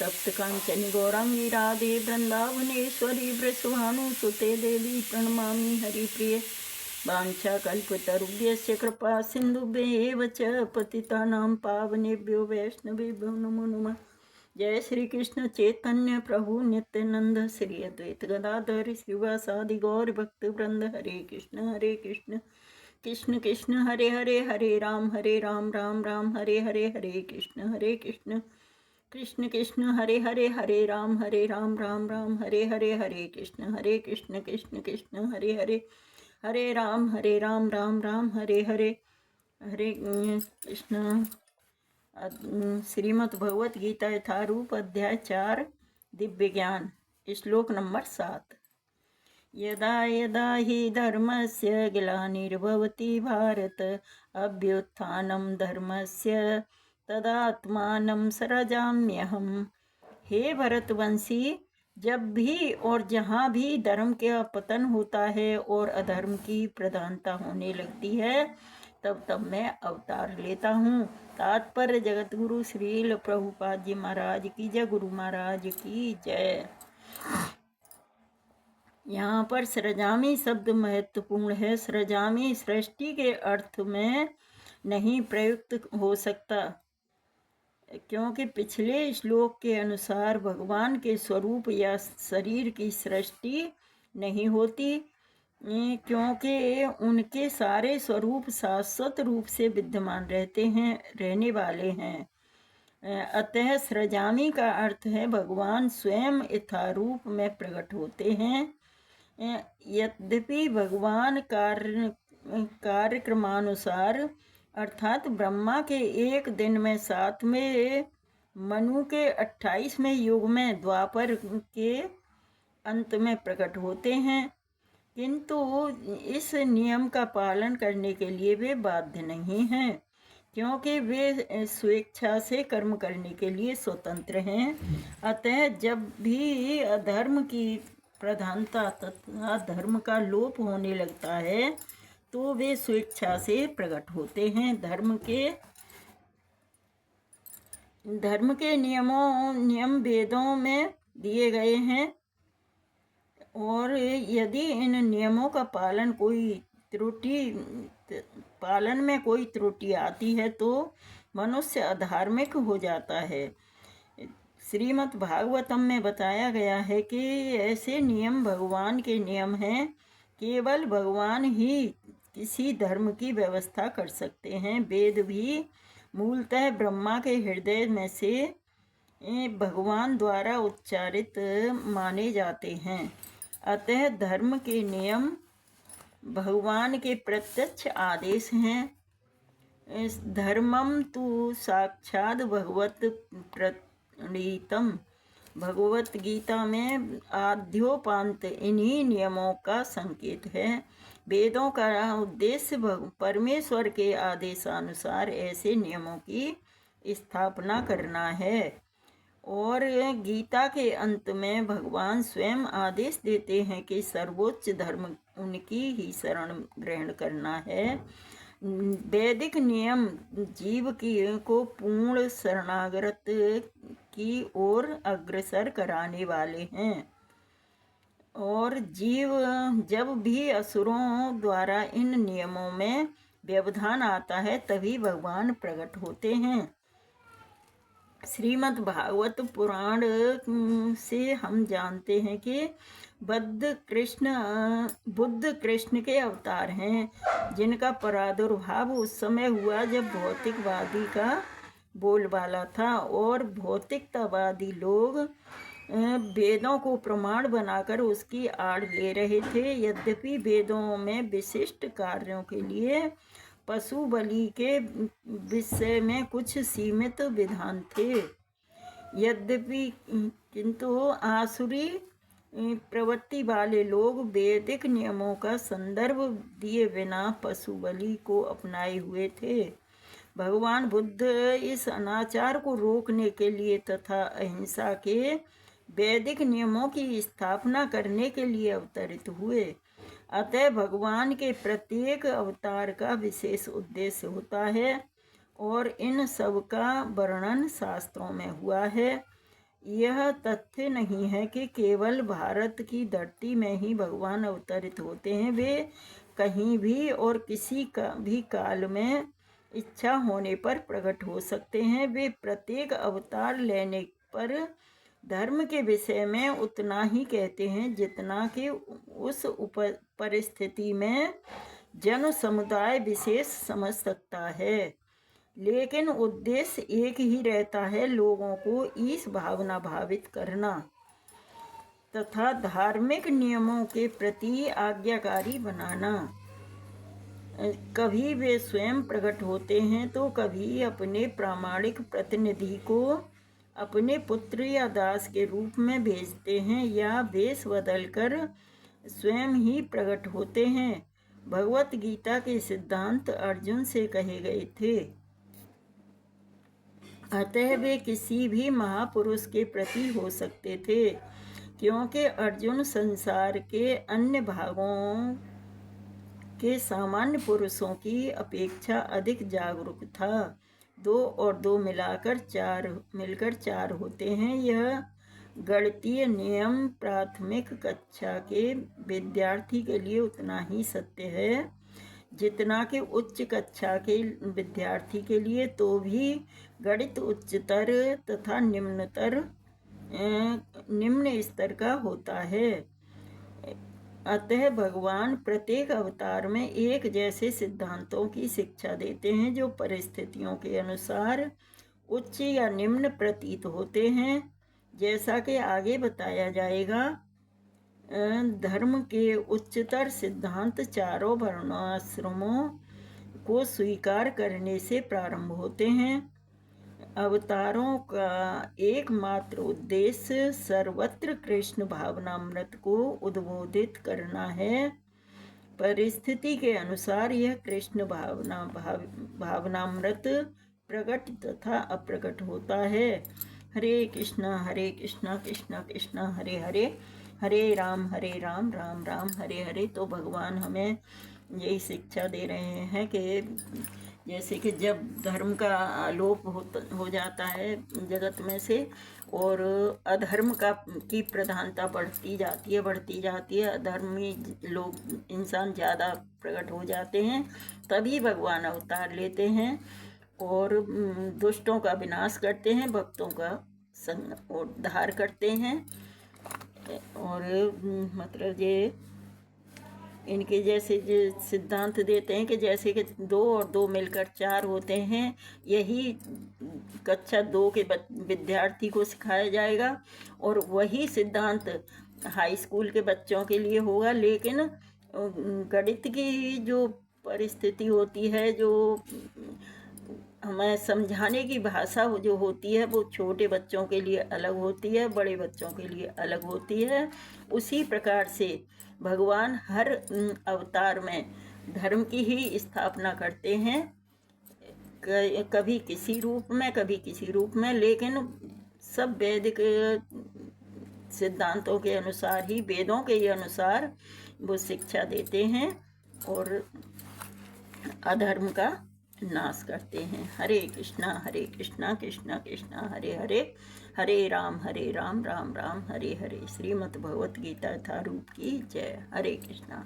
तप्त कांचन गौरांगी राधे वृंदावनेश्वरी वृषभानुसुते देवी प्रणमामि हरिप्रिय। वाञ्छाकल्पतरुभ्यश्च कृपा सिन्धुभ्येव च पतितानां पावनेभ्यो वैष्णवेभ्यो नमो नमः। जय श्री कृष्ण चैतन्य प्रभु नित्यानंद श्री अद्वैत गदाधर श्रीवासादि गौर भक्त वृंद। हरे कृष्ण कृष्ण कृष्ण हरे हरे हरे राम राम राम हरे हरे हरे कृष्ण कृष्ण कृष्ण हरे हरे राम राम राम हरे हरे कृष्ण कृष्ण कृष्ण हरे राम राम हरे हरे कृष्ण। श्रीमद् भगवत गीता यथारूप अध्याय 4 दिव्य ज्ञान श्लोक नंबर 7। यदा यदा हि धर्मस्य ग्लानिर्भवति भारत अभ्युत्थानं धर्मस्य तदात्मानं सृजाम्यहम्। हे भरतवंशी, जब भी और जहाँ भी धर्म का पतन होता है और अधर्म की प्रधानता होने लगती है, तब मैं अवतार लेता हूँ। तात्पर्य जगत गुरु श्रील प्रभुपाद जी महाराज की जय, गुरु महाराज की जय। यहाँ पर सृजामी शब्द महत्वपूर्ण है। सृजामी सृष्टि के अर्थ में नहीं प्रयुक्त हो सकता, क्योंकि पिछले श्लोक के अनुसार भगवान के स्वरूप या शरीर की सृष्टि नहीं होती, क्योंकि उनके सारे स्वरूप शाश्वत रूप से विद्यमान रहने वाले हैं। अतः सृजामी का अर्थ है भगवान स्वयं यथारूप में प्रकट होते हैं। यद्यपि भगवान कार्यक्रमानुसार अर्थात ब्रह्मा के एक दिन में 7वें, मनु के 28वें युग में द्वापर के अंत में प्रकट होते हैं, किंतु इस नियम का पालन करने के लिए वे बाध्य नहीं हैं, क्योंकि वे स्वेच्छा से कर्म करने के लिए स्वतंत्र हैं। अतः जब भी अधर्म की प्रधानता तथा धर्म का लोप होने लगता है, तो वे स्वेच्छा से प्रकट होते हैं। धर्म के नियम वेदों में दिए गए हैं, और यदि इन नियमों का पालन में कोई त्रुटि आती है तो मनुष्य अधार्मिक हो जाता है। श्रीमद् भागवतम में बताया गया है कि ऐसे नियम भगवान के नियम हैं। केवल भगवान ही किसी धर्म की व्यवस्था कर सकते हैं। वेद भी मूलतः ब्रह्मा के हृदय में से भगवान द्वारा उच्चारित माने जाते हैं। अतः धर्म के नियम भगवान के प्रत्यक्ष आदेश हैं। धर्मम तु साक्षात् भगवत प्रणीतम। भगवत गीता में आद्योपांत इन्हीं नियमों का संकेत है। वेदों का उद्देश्य परमेश्वर के आदेशानुसार ऐसे नियमों की स्थापना करना है, और गीता के अंत में भगवान स्वयं आदेश देते हैं कि सर्वोच्च धर्म उनकी ही शरण ग्रहण करना है। वैदिक नियम जीव को पूर्ण शरणागत की ओर अग्रसर कराने वाले हैं, और जीव जब भी असुरों द्वारा इन नियमों में व्यवधान आता है, तभी भगवान प्रकट होते हैं। श्रीमद् भागवत पुराण से हम जानते हैं कि बुद्ध कृष्ण के अवतार हैं, जिनका प्रादुर्भाव उस समय हुआ जब भौतिकवादी का बोलबाला था, और भौतिकतावादी लोग वेदों को प्रमाण बनाकर उसकी आड़ ले रहे थे। यद्यपि वेदों में विशिष्ट कार्यों के लिए पशु बलि के विषय में कुछ सीमित विधान थे, किंतु आसुरी प्रवृत्ति वाले लोग वैदिक नियमों का संदर्भ दिए बिना पशु बलि को अपनाए हुए थे। भगवान बुद्ध इस अनाचार को रोकने के लिए तथा अहिंसा के वैदिक नियमों की स्थापना करने के लिए अवतरित हुए। अतः भगवान के प्रत्येक अवतार का विशेष उद्देश्य होता है, और इन सब का वर्णन शास्त्रों में हुआ है। यह तथ्य नहीं है कि केवल भारत की धरती में ही भगवान अवतरित होते हैं। वे कहीं भी और किसी का भी काल में इच्छा होने पर प्रकट हो सकते हैं। वे प्रत्येक अवतार लेने पर धर्म के विषय में उतना ही कहते हैं जितना कि उस परिस्थिति में जन समुदाय विशेष समझ सकता है, लेकिन उद्देश्य एक ही रहता है, लोगों को इस भावना भावित करना तथा धार्मिक नियमों के प्रति आज्ञाकारी बनाना। कभी वे स्वयं प्रकट होते हैं तो कभी अपने प्रामाणिक प्रतिनिधि को अपने पुत्र या दास के रूप में भेजते हैं या वेश बदलकर स्वयं ही प्रकट होते हैं। भगवत गीता के सिद्धांत अर्जुन से कहे गए थे, अतः वे किसी भी महापुरुष के प्रति हो सकते थे, क्योंकि अर्जुन संसार के अन्य भागों के सामान्य पुरुषों की अपेक्षा अधिक जागरूक था। 2 और 2 मिलकर 4 होते हैं। यह गणितीय नियम प्राथमिक कक्षा के विद्यार्थी के लिए उतना ही सत्य है जितना कि उच्च कक्षा के विद्यार्थी के लिए। तो भी गणित उच्चतर तथा निम्न स्तर का होता है। अतः भगवान प्रत्येक अवतार में एक जैसे सिद्धांतों की शिक्षा देते हैं जो परिस्थितियों के अनुसार उच्च या निम्न प्रतीत होते हैं। जैसा कि आगे बताया जाएगा, धर्म के उच्चतर सिद्धांत चारों वर्णाश्रमों को स्वीकार करने से प्रारंभ होते हैं। अवतारों का एकमात्र उद्देश्य सर्वत्र कृष्ण भावनामृत को उद्बोधित करना है। परिस्थिति के अनुसार यह कृष्ण भावनामृत प्रकट तथा अप्रकट होता है। हरे कृष्णा कृष्णा कृष्णा हरे हरे, हरे राम राम राम हरे हरे। तो भगवान हमें यही शिक्षा दे रहे हैं कि जैसे कि जब धर्म का आलोप हो जाता है जगत में से और अधर्म की प्रधानता बढ़ती जाती है, अधर्मी लोग इंसान ज़्यादा प्रकट हो जाते हैं, तभी भगवान अवतार लेते हैं और दुष्टों का विनाश करते हैं, भक्तों का उद्धार करते हैं। और मतलब ये इनके जैसे जो सिद्धांत देते हैं कि जैसे कि 2 और 2 मिलकर 4 होते हैं, यही कक्षा 2 के विद्यार्थी को सिखाया जाएगा और वही सिद्धांत हाई स्कूल के बच्चों के लिए होगा। लेकिन गणित की जो परिस्थिति होती है, जो हमें समझाने की भाषा जो होती है, वो छोटे बच्चों के लिए अलग होती है, बड़े बच्चों के लिए अलग होती है। उसी प्रकार से भगवान हर अवतार में धर्म की ही स्थापना करते हैं, कभी किसी रूप में कभी किसी रूप में, लेकिन सब वैदिक सिद्धांतों के अनुसार ही, वेदों के ही अनुसार वो शिक्षा देते हैं और अधर्म का नाश करते हैं। हरे कृष्णा कृष्णा कृष्णा हरे हरे, हरे राम राम राम हरे हरे। श्रीमद् भगवत गीता यथारूप की जय। हरे कृष्णा।